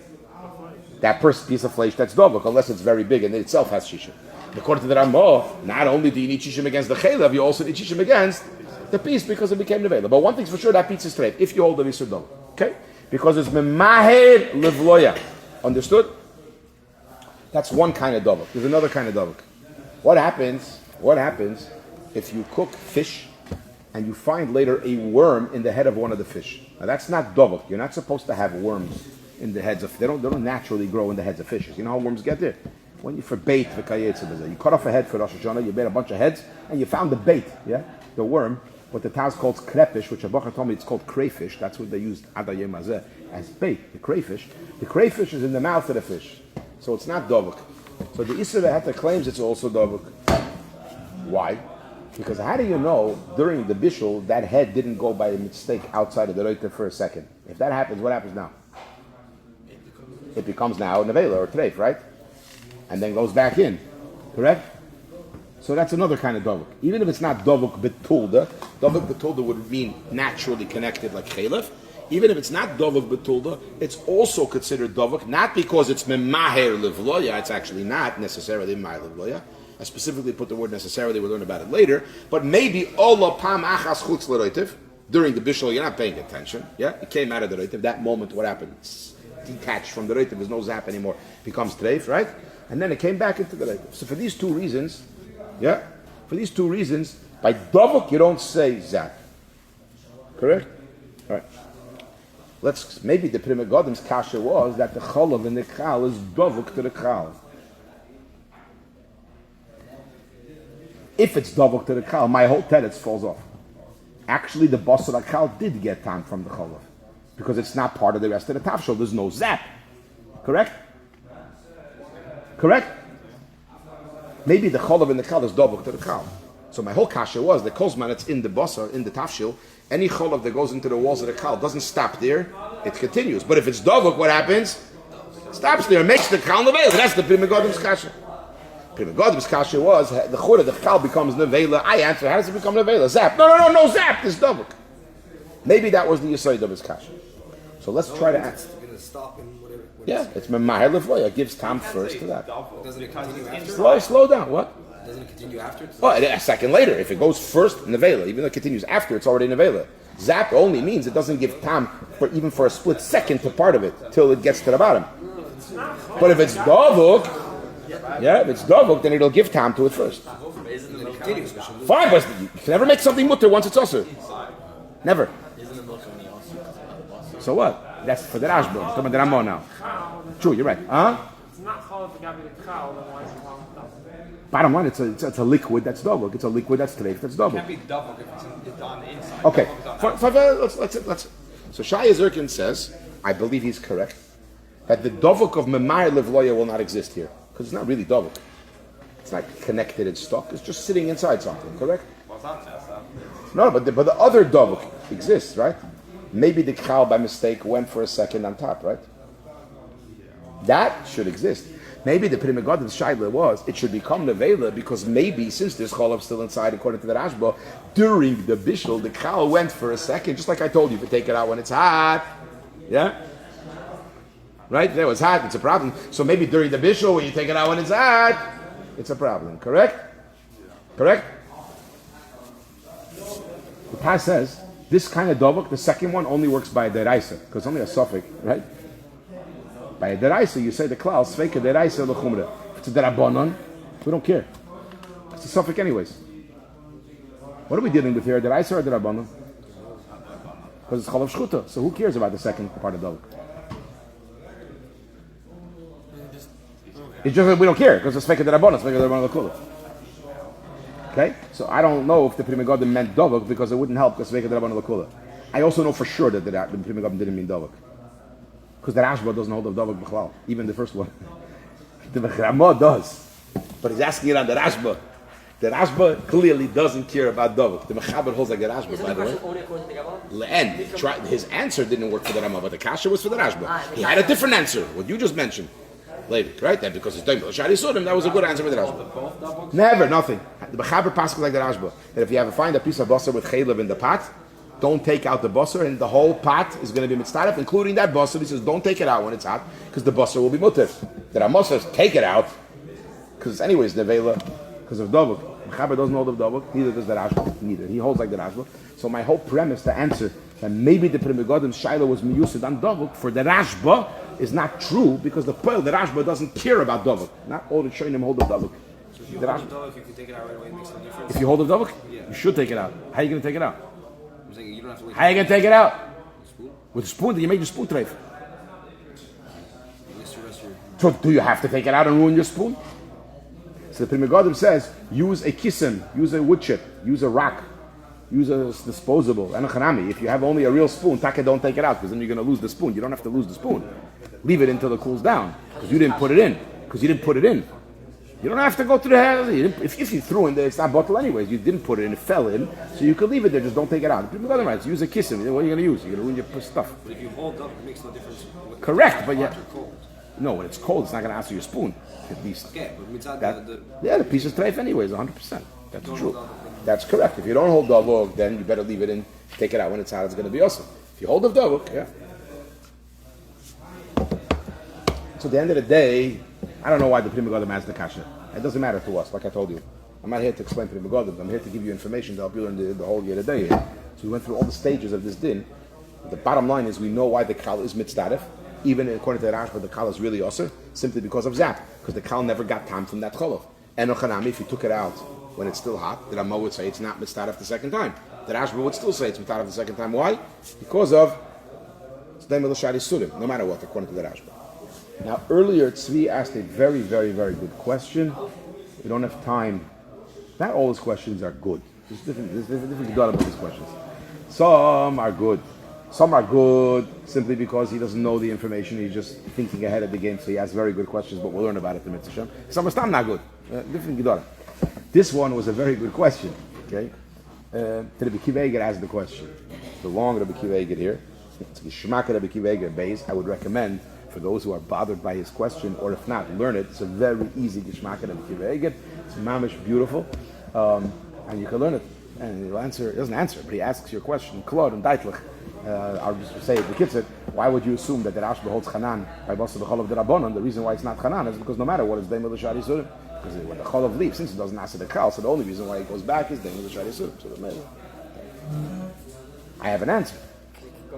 that first piece of flesh that's dovuk, unless it's very big and it itself has shishim. According to the Ramah, not only do you need shishim against the chaylev, you also need shishim against the piece because it became nevela. But one thing's for sure, that piece is straight if you hold the visur dovuk. Okay? Because it's memaher levloya. Understood? That's one kind of dovuk. There's another kind of dovuk. What happens if you cook fish and you find later a worm in the head of one of the fish? Now that's not dovuk. You're not supposed to have worms in the heads of. They don't naturally grow in the heads of fishes. You know how worms get there? When you for bait, you cut off a head for Rosh Hashanah, you made a bunch of heads, and you found the bait, the worm, what the Taz calls krepish, which Abacha told me it's called crayfish. That's what they used adayem azeh as bait, the crayfish. The crayfish is in the mouth of the fish, so it's not dovuk. So the Isra Heta claims it's also dovuk. Why? Because how do you know during the bishul that head didn't go by mistake outside of the reiter for a second? If that happens, what happens now? It becomes now a nevela or treif, right? And then goes back in, correct? So that's another kind of dovuk. Even if it's not dovuk betulda would mean naturally connected like chalef. Even if it's not dovuk betulda, it's also considered dovuk, not because it's memaher levloya, it's actually not necessarily memaher levloya. I specifically put the word necessarily, we'll learn about it later, but maybe ola pam achas chutz l'roitiv, during the bishul, you're not paying attention, it came out of the roitiv, that moment, what happened? It's detached from the roitiv, there's no zap anymore, becomes treif, right? And then it came back into the roitiv. So for these two reasons, by dovuk you don't say zap. Correct? All right. Maybe the Pri Megadim's kasha was that the cholav in the chal is dovuk to the chal. If it's dovuk to the chal, my whole teretz falls off. Actually, the basar chal did get time from the cholav because it's not part of the rest of the tafshil. There's no zap. Correct? Maybe the cholav in the chal is dovuk to the chal. So my whole kasha was the kozman it's in the basar, in the tafshil. Any cholav that goes into the walls of the chal doesn't stop there; it continues. But if it's dovuk, what happens? It stops there, makes the chal nevela. That's the Pri Megadim's kasha. Pri Megadim's kasha was the chura, the chal becomes nevela. I answer, how does it become nevela? Zap? No zap. It's dovuk. Maybe that was the yesod of his kasha. So let's try to answer. Stop and whatever. It's memaher levloya. Gives time first to that. Doesn't it continue after? Slow down. What? Doesn't it continue after? Oh, a second later. If it goes first, nevela. Even though it continues after, it's already nevela. Zap only means it doesn't give time even for a split second to part of it till it gets to the bottom. But if it's dovuk, then it'll give time to it first. Fine, but you can never make something mutter once it's also. Never. So what? That's for the Rashba. I'm talking about the Ramah now. True, you're right. It's not called the gabi the cow, then why is it called dovuk? Bottom line, it's a liquid that's dovuk. It's a liquid that's treif that's dovuk. It can't be dovuk if it's on the inside. Okay. Let's. So Shai Zirkin says, I believe he's correct, that the dovuk of memar levloya will not exist here because it's not really dovuk. It's not connected and stuck. It's just sitting inside something. Correct? Well, it's not messed up. No, but the other dovuk exists, right? Maybe the chal by mistake went for a second on top, right? That should exist. Maybe the Pri Megadim's shaila was it should become nevela because maybe since there's cholav still inside, according to the Rashba, during the bishul the chal went for a second, just like I told you, if you take it out when it's hot, right? There was hot, it's a problem. So maybe during the bishul when you take it out when it's hot, it's a problem. Correct? The Taz says this kind of dovuk, the second one, only works by a deraisa, because it's only a suffix, right? By a deraisa, you say the klal, sveika deraisa l'chumra. If it's a derabanan, we don't care. It's a suffix anyways. What are we dealing with here, deraisa or derabanan? Because it's chalav shchuta, so who cares about the second part of dovuk? It's just that we don't care, because it's sveika derabanan, sveika derabanan l'chumra. Okay, so I don't know if the Pri Megadim meant dovuk because it wouldn't help because Sveika D'Rabbanan L'Kula. I also know for sure that the Pri Megadim didn't mean dovuk because the Rashba doesn't hold of dovuk b'chlal, even the first one. The Ramah does, but he's asking it on the Rashba. The Rashba clearly doesn't care about dovuk. The Mechaber holds like the Rashba, by the way. Only according to the Gemara? And his answer didn't work for the Ramah, but the Kasha was for the Rashba. He had a different answer, what you just mentioned. Later, right? That because it's Daimel Shari Sudim, that was a good answer with the Rashba. Never, nothing. The Mechaber passes like the Rashba. That if you find a piece of basar with chaylev in the pot, don't take out the basar, and the whole pot is going to be mitzvah, including that basar. He says, don't take it out when it's hot, because the basar will be mutter. The Rama says, take it out, because it's anyways nevela, because of dovuk. Mechaber doesn't hold of dovuk, neither does the Rashba, neither. He holds like the Rashba. So my whole premise to answer that maybe the Pri Megadim Shaila was miyused on dovuk for the Rashba is not true, because the Rashba doesn't care about dovuk. Not all the Shoinim hold of dovuk. If you hold the dove, you can take it out right away, it makes no difference. If you hold of dovuk, Yeah. you should take it out. How are you going to take it out? I'm saying you don't have to wait. How are you going to take it out? Spoon? With a spoon, then you made your spoon treif. Unless you rest your... So do you have to take it out and ruin your spoon? So the Pri Megadim says, use a kisim, use a wood chip, use a rock, use a disposable, and a chanami. If you have only a real spoon, don't take it out, because then you're going to lose the spoon. You don't have to lose the spoon. Leave it until it cools down, because you didn't put it in. You don't have to go to the house. If you threw in there, it's not bottle anyways. You didn't put it in, it fell in, so you could leave it there, just don't take it out. The Pri Megadim writes, use a kisim. What are you going to use? You're going to ruin your stuff. But if you hold up, it makes no difference. Correct, but yeah. Hot or cold. No, when it's cold, it's not going to answer your spoon, at least. Okay, but mitzad The piece is treif anyways, 100%. That's true. That's correct. If you don't hold davuk, then you better leave it in, take it out when it's hot, it's going to be awesome. If you hold the davuk, yeah. So at the end of the day, I don't know why the Pri Megadim has the kasha. It doesn't matter to us, like I told you. I'm not here to explain Pri Megadim. I'm here to give you information to help you learn the whole year today. So we went through all the stages of this din. The bottom line is we know why the kal is mitzdaref. Even according to the Rashba, the kal is really osir, simply because of zap, because the kal never got time from that cholov. And ochanami, if you took it out when it's still hot, the Rama would say it's not mitzdaref the second time. The Rashba would still say it's mitzdaref the second time. Why? Because of no matter what, according to the Rashba. Now, earlier, Tzvi asked a very, very, very good question. We don't have time. Not all his questions are good. There's different Gedalim about these questions. Some are good. Some are good simply because he doesn't know the information. He's just thinking ahead of the game, so he asks very good questions, but we'll learn about it in Mitzvah. Some are still not good. Different Gedalim. This one was a very good question. Okay? Rabbi Kiva Eger asked the question. The long Rabbi Kiva Eger here. It's Geshmak Rabbi Kiva Eger base. I would recommend for those who are bothered by his question, or if not, learn it. It's a very easy Geshmak Rabbi Kiva Eger. It's mamish beautiful, and you can learn it. And he'll answer. He doesn't answer, but he asks your question. Klor and Deitlich. I'll just say it. The kitzur. Why would you assume that the Rashba holds Chanan by Basar Bechalav the Rabbanon? The reason why it's not Chanan is because no matter what, it's Deim L'Shari Surim. Because when the Chalav leaves, since it doesn't answer the Kal, so the only reason why it goes back is Deim L'Shari Surim. So I have an answer.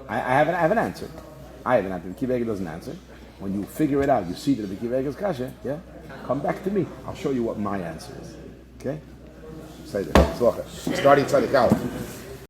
I have an answer. I have an answer. Kiva Eger doesn't answer. When you figure it out, you see that the Kiva Eger's kasha. Yeah, come back to me. I'll show you what my answer is. Okay. Say that. Starting inside the Kal.